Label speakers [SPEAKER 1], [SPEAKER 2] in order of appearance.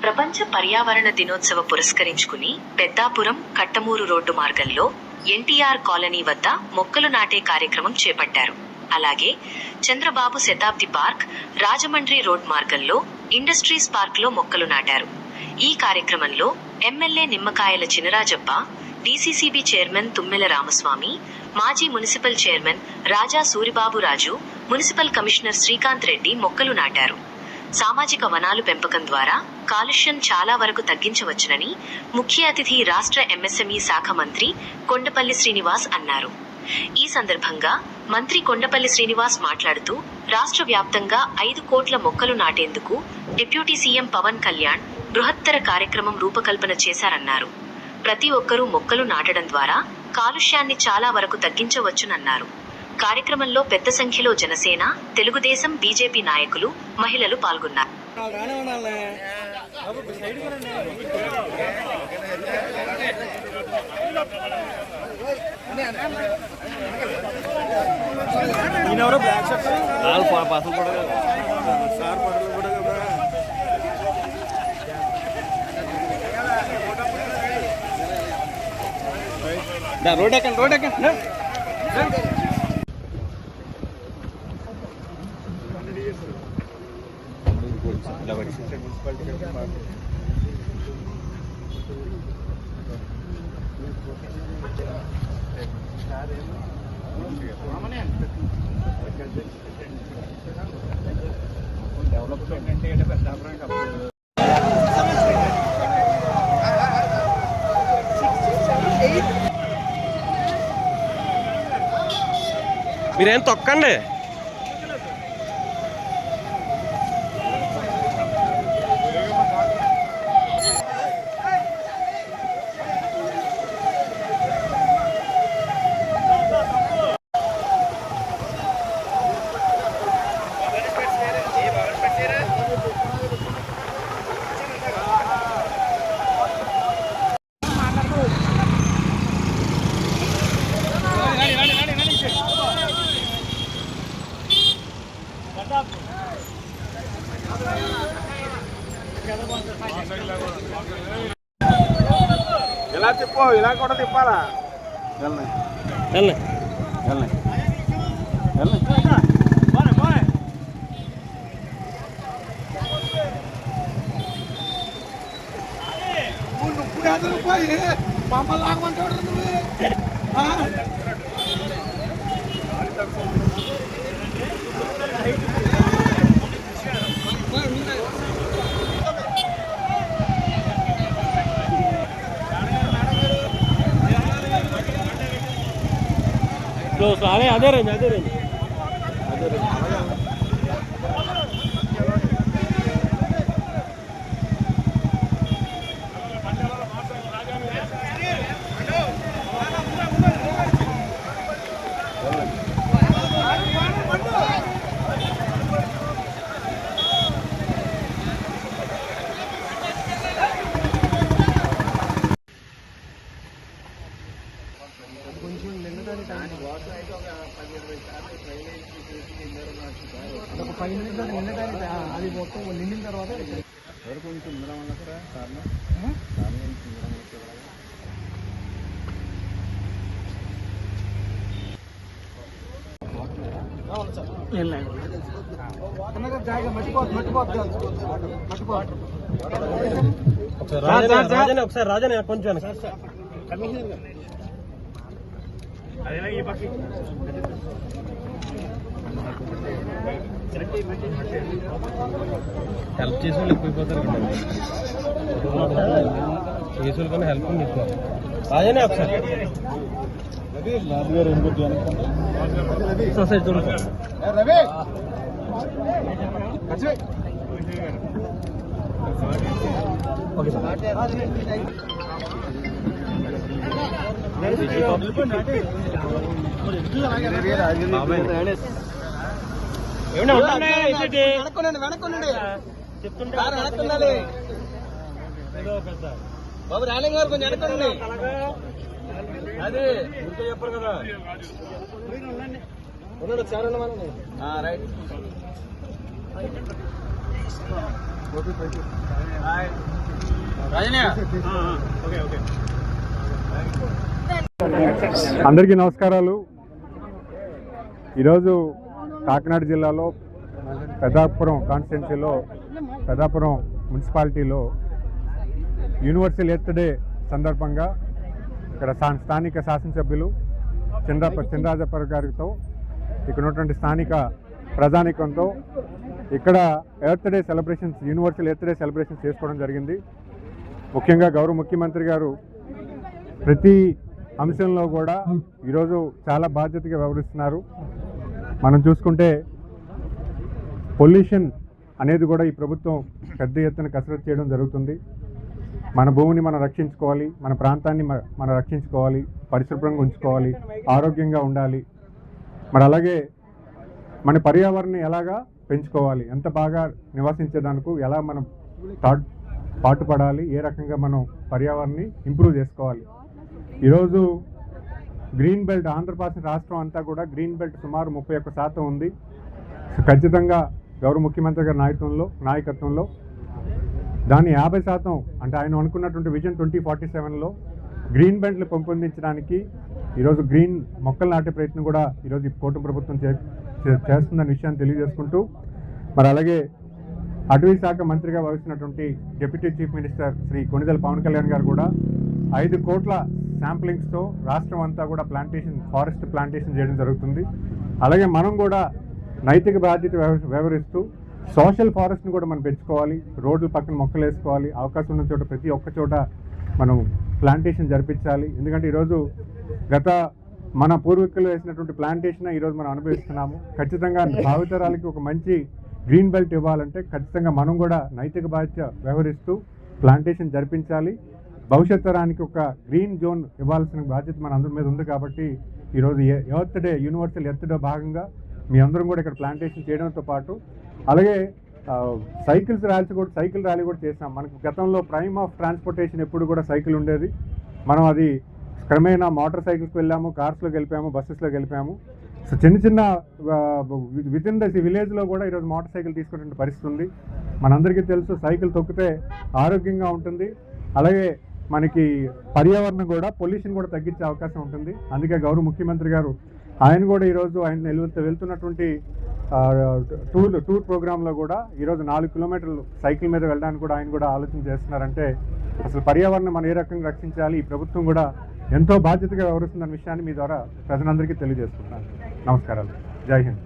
[SPEAKER 1] ప్రపంచ పర్యావరణ దినోత్సవ పురస్కరించుకుని పెద్దాపురం కట్టమూరు రోడ్డు మార్గంలో ఎన్టీఆర్ కాలనీ వద్ద మొక్కలు నాటే కార్యక్రమం చేపట్టారు. అలాగే చంద్రబాబు శతాబ్ది పార్క్, రాజమండ్రి రోడ్ మార్గంలో ఇండస్ట్రీస్ పార్క్ లో మొక్కలు నాటారు. ఈ కార్యక్రమంలో MLA Nimmakayala Chinarajappa, DCCB chairman తుమ్మెల Ramaswamy, మాజీ మున్సిపల్ చైర్మన్ రాజా సూరిబాబు రాజు, మున్సిపల్ కమిషనర్ శ్రీకాంత్ రెడ్డి మొక్కలు నాటారు. సామాజిక వనాలు పెంపకం ద్వారా కాలుష్యం చాలా వరకు తగ్గించవచ్చునని ముఖ్య అతిథి రాష్ట్ర ఎంఎస్ఎంఈ శాఖ మంత్రి కొండపల్లి శ్రీనివాస్ అన్నారు. ఈ సందర్భంగా మంత్రి కొండపల్లి శ్రీనివాస్ మాట్లాడుతూ, రాష్ట్ర వ్యాప్తంగా 5 కోట్ల మొక్కలు నాటేందుకు డిప్యూటీ సీఎం పవన్ కళ్యాణ్ బృహత్తర కార్యక్రమం రూపకల్పన చేశారన్నారు. ప్రతి ఒక్కరూ మొక్కలు నాటడం ద్వారా కాలుష్యాన్ని చాలా వరకు తగ్గించవచ్చునన్నారు. కార్యక్రమంలో పెద్ద సంఖ్యలో జనసేన, తెలుగుదేశం, బీజేపీ నాయకులు, మహిళలు పాల్గొన్నారు.
[SPEAKER 2] రోడ్ ఎక్కండి మీరేం తొక్కండి. ఇలా తిప్పో, ఇలా కూడా తిప్పాలా. మమ్మల్ని లాగమంటాడు నువ్వు. అదే రేంజ్ ఒక 10 నిమిషాలు నిండడానికి అది మొత్తం నిండిన తర్వాత కొంచెం ఉండడం వల్ల కూడా కారణం ఒకసారి రాజనే కొంచెం హెల్ప్ చేసి వాళ్ళు ఎక్కువైపోతారు చేసి కన్నా హెల్ప్ ఉంది ఎక్కువ. రాజనే ఒకసారి ఓకే బాబు రాలింగ్ గారు కొంచెం వెనకండి. అదే ఇంట్లో చెప్పరు కదా. ఉన్నాడు సార్ రైట్.
[SPEAKER 3] అందరికీ నమస్కారాలు. ఈరోజు కాకినాడ జిల్లాలో పెద్దాపురం కాన్స్టిట్యున్సీలో పెద్దాపురం మున్సిపాలిటీలో యూనివర్సల్ ఎర్త్ డే సందర్భంగా ఇక్కడ స్థానిక శాసనసభ్యులు చినరాజప్ప గారితో ఇక్కడ ఉన్నటువంటి స్థానిక ప్రజానికంతో ఇక్కడ earth day celebrations universal earth day celebrations చేసుకోవడం జరిగింది. ముఖ్యంగా గౌరవ ముఖ్యమంత్రి గారు ప్రతి అంశంలో కూడా ఈరోజు చాలా బాధ్యతగా వ్యవహరిస్తున్నారు. మనం చూసుకుంటే పొల్యూషన్ అనేది కూడా ఈ ప్రభుత్వం పెద్ద ఎత్తున కసరత్తు చేయడం జరుగుతుంది. మన భూమిని మనం రక్షించుకోవాలి, మన ప్రాంతాన్ని మనం రక్షించుకోవాలి, పరిశుభ్రంగా ఉంచుకోవాలి, ఆరోగ్యంగా ఉండాలి. మరి అలాగే మన పర్యావరణాన్ని ఎలాగా పెంచుకోవాలి, ఎంత బాగా నివసించేదానికి ఎలా మనం పాటుపడాలి, ఏ రకంగా మనం పర్యావరణాన్ని ఇంప్రూవ్ చేసుకోవాలి. ఈరోజు గ్రీన్ బెల్ట్ ఆంధ్రప్రదేశ్ రాష్ట్రం అంతా కూడా గ్రీన్ బెల్ట్ సుమారు 31% ఉంది. ఖచ్చితంగా గౌరవ ముఖ్యమంత్రి గారి నాయకత్వంలో దాన్ని 50% అంటే ఆయన అనుకున్నటువంటి విజన్ 2047లో గ్రీన్ బెల్ట్లు పెంపొందించడానికి ఈరోజు గ్రీన్ మొక్కలు నాటే ప్రయత్నం కూడా ఈరోజు కూటమి ప్రభుత్వం చేస్తుందన్న విషయాన్ని తెలియజేసుకుంటూ, మరి అలాగే అటవీ శాఖ మంత్రిగా వహిస్తున్నటువంటి deputy chief minister Shri Konidela Pawan Kalyan గారు కూడా 5 కోట్ల శాంప్లింగ్స్తో రాష్ట్రం అంతా కూడా ఫారెస్ట్ ప్లాంటేషన్ చేయడం జరుగుతుంది. అలాగే మనం కూడా నైతిక బాధ్యత వ్యవహరిస్తూ సోషల్ ఫారెస్ట్ని కూడా మనం పెంచుకోవాలి, రోడ్ల పక్కన మొక్కలు వేసుకోవాలి, అవకాశం ఉన్న చోట ప్రతి ఒక్క చోట మనం ప్లాంటేషన్ జరిపించాలి. ఎందుకంటే ఈరోజు మన పూర్వీకులు వేసినటువంటి ప్లాంటేషన్ ఈరోజు మనం అనుభవిస్తున్నాము. ఖచ్చితంగా భావితరాలకి ఒక మంచి గ్రీన్ బెల్ట్ ఇవ్వాలంటే ఖచ్చితంగా మనం కూడా నైతిక బాధ్యత వ్యవహరిస్తూ ప్లాంటేషన్ జరిపించాలి. భవిష్యత్ తరానికి ఒక గ్రీన్ జోన్ ఇవ్వాల్సిన బాధ్యత మన అందరి మీద ఉంది. కాబట్టి ఈరోజు earth day universal earth day భాగంగా మీ అందరం కూడా ఇక్కడ ప్లాంటేషన్ చేయడంతో పాటు అలాగే సైకిల్ ర్యాలీ కూడా చేసాం. మనకు గతంలో ప్రైమ్ ఆఫ్ ట్రాన్స్పోర్టేషన్ ఎప్పుడు కూడా సైకిల్ ఉండేది. మనం అది క్రమేణా మోటార్ సైకిల్స్కి వెళ్ళాము, కార్స్లో గెలిపాము, బస్సెస్లో గెలిపాము. సో చిన్న విత్ ఇన్ ద విలేజ్లో కూడా ఈరోజు మోటార్ సైకిల్ తీసుకునే పరిస్థితి ఉంది. మనందరికీ తెలుసు సైకిల్ తొక్కితే ఆరోగ్యంగా ఉంటుంది, అలాగే మనకి పర్యావరణం కూడా పొల్యూషన్ కూడా తగ్గించే అవకాశం ఉంటుంది. అందుకే గౌరవ ముఖ్యమంత్రి గారు ఆయన కూడా ఈరోజు ఆయన వెళ్తున్నటువంటి టూర్ ప్రోగ్రాంలో కూడా ఈరోజు 4 కిలోమీటర్లు సైకిల్ మీద వెళ్ళడానికి కూడా ఆయన కూడా ఆలోచన చేస్తున్నారంటే అసలు పర్యావరణం మనం ఏ రకంగా రక్షించాలి, ఈ ప్రభుత్వం కూడా ఎంతో బాధ్యతగా వ్యవహరిస్తుందన్న విషయాన్ని మీ ద్వారా ప్రజలందరికీ తెలియజేస్తున్నాను. నమస్కారాలు. జై హింద్.